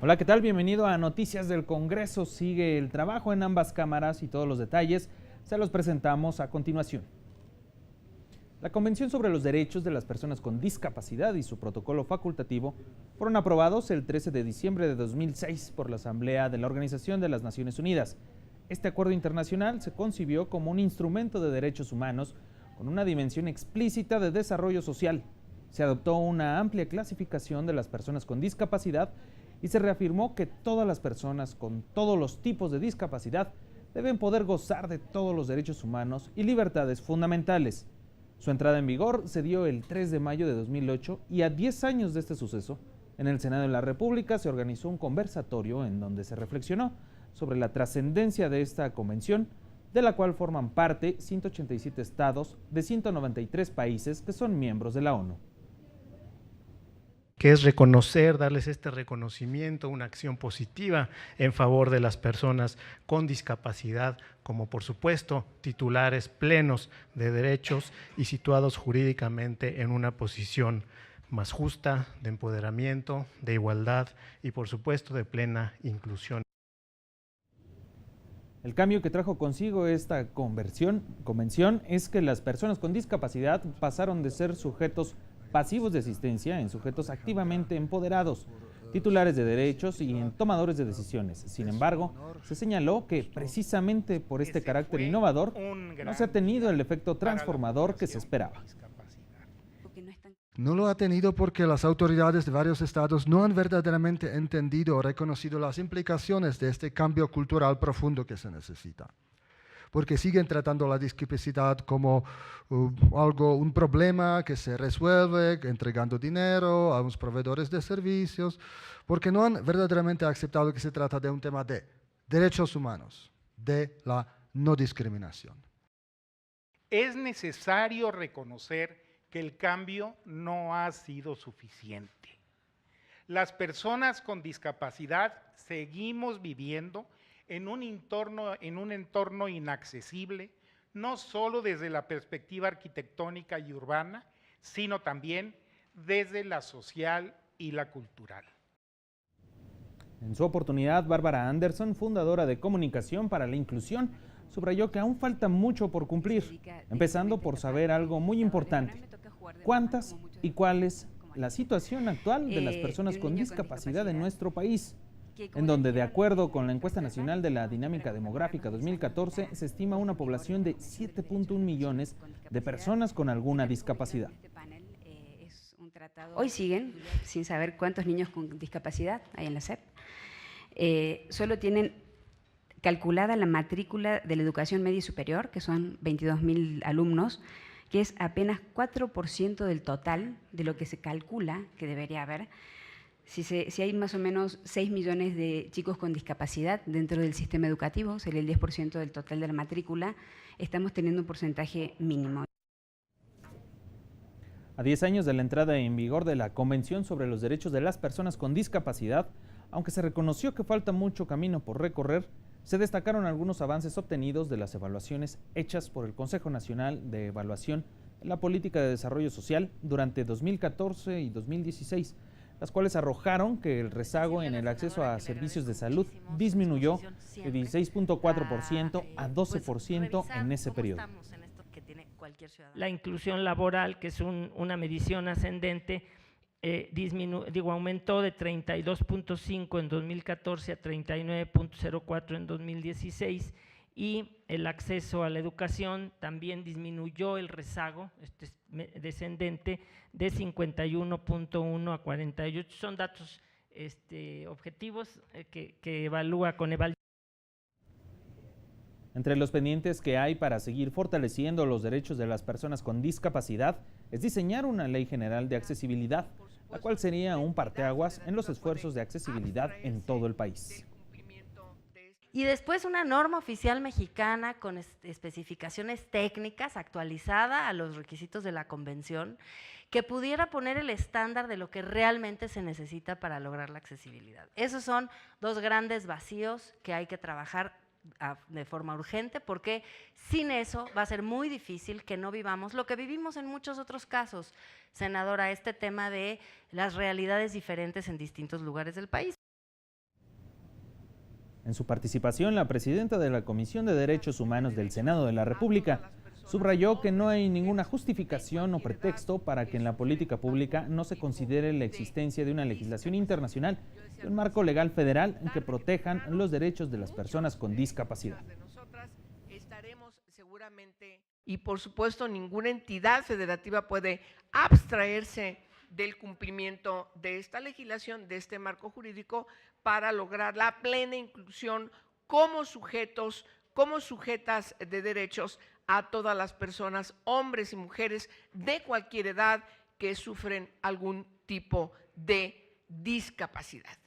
Hola, ¿qué tal? Bienvenido a Noticias del Congreso. Sigue el trabajo en ambas cámaras y todos los detalles se los presentamos a continuación. La Convención sobre los Derechos de las Personas con Discapacidad y su protocolo facultativo fueron aprobados el 13 de diciembre de 2006 por la Asamblea de la Organización de las Naciones Unidas. Este acuerdo internacional se concibió como un instrumento de derechos humanos con una dimensión explícita de desarrollo social. Se adoptó una amplia clasificación de las personas con discapacidad y se reafirmó que todas las personas con todos los tipos de discapacidad deben poder gozar de todos los derechos humanos y libertades fundamentales. Su entrada en vigor se dio el 3 de mayo de 2008 y a 10 años de este suceso, en el Senado de la República se organizó un conversatorio en donde se reflexionó sobre la trascendencia de esta convención, de la cual forman parte 187 estados de 193 países que son miembros de la ONU. Que es reconocer, darles este reconocimiento, una acción positiva en favor de las personas con discapacidad, como por supuesto titulares plenos de derechos y situados jurídicamente en una posición más justa, de empoderamiento, de igualdad y por supuesto de plena inclusión. El cambio que trajo consigo esta convención es que las personas con discapacidad pasaron de ser sujetos pasivos de asistencia en sujetos activamente empoderados, titulares de derechos y en tomadores de decisiones. Sin embargo, se señaló que precisamente por este carácter innovador no se ha tenido el efecto transformador que se esperaba. No lo ha tenido porque las autoridades de varios estados no han verdaderamente entendido o reconocido las implicaciones de este cambio cultural profundo que se necesita. Porque siguen tratando la discapacidad como un problema que se resuelve entregando dinero a los proveedores de servicios, porque no han verdaderamente aceptado que se trata de un tema de derechos humanos, de la no discriminación. Es necesario reconocer que el cambio no ha sido suficiente. Las personas con discapacidad seguimos viviendo en un entorno inaccesible, no solo desde la perspectiva arquitectónica y urbana, sino también desde la social y la cultural. En su oportunidad, Bárbara Anderson, fundadora de Comunicación para la Inclusión, subrayó que aún falta mucho por cumplir, empezando por saber algo muy importante: ¿cuántas y cuál es la situación actual de las personas con discapacidad en nuestro país? En donde, de acuerdo con la encuesta nacional de la dinámica demográfica 2014, se estima una población de 7.1 millones de personas con alguna discapacidad. Hoy siguen sin saber cuántos niños con discapacidad hay en la SEP. Solo tienen calculada la matrícula de la educación media y superior, que son 22.000 alumnos, que es apenas 4% del total de lo que se calcula que debería haber. Si hay más o menos 6 millones de chicos con discapacidad dentro del sistema educativo, sería el 10% del total de la matrícula, estamos teniendo un porcentaje mínimo. A 10 años de la entrada en vigor de la Convención sobre los Derechos de las Personas con Discapacidad, aunque se reconoció que falta mucho camino por recorrer, se destacaron algunos avances obtenidos de las evaluaciones hechas por el Consejo Nacional de Evaluación de la Política de Desarrollo Social durante 2014 y 2016, las cuales arrojaron que el rezago en el acceso a servicios de salud disminuyó de 16.4% a 12% en ese periodo. La inclusión laboral, que es una medición ascendente, aumentó de 32.5 en 2014 a 39.04 en 2016, y el acceso a la educación también disminuyó el rezago descendente de 51.1 a 48. Son datos objetivos que evalúa Coneval. Entre los pendientes que hay para seguir fortaleciendo los derechos de las personas con discapacidad es diseñar una ley general de accesibilidad, la cual sería un parteaguas en los esfuerzos de accesibilidad en todo el país. Y después una norma oficial mexicana con especificaciones técnicas actualizada a los requisitos de la convención, que pudiera poner el estándar de lo que realmente se necesita para lograr la accesibilidad. Esos son dos grandes vacíos que hay que trabajar de forma urgente, porque sin eso va a ser muy difícil que no vivamos lo que vivimos en muchos otros casos, senadora, este tema de las realidades diferentes en distintos lugares del país. En su participación, la presidenta de la Comisión de Derechos Humanos del Senado de la República subrayó que no hay ninguna justificación o pretexto para que en la política pública no se considere la existencia de una legislación internacional y un marco legal federal en que protejan los derechos de las personas con discapacidad. Y por supuesto, ninguna entidad federativa puede abstraerse del cumplimiento de esta legislación, de este marco jurídico, para lograr la plena inclusión como sujetos, como sujetas de derechos a todas las personas, hombres y mujeres de cualquier edad que sufren algún tipo de discapacidad.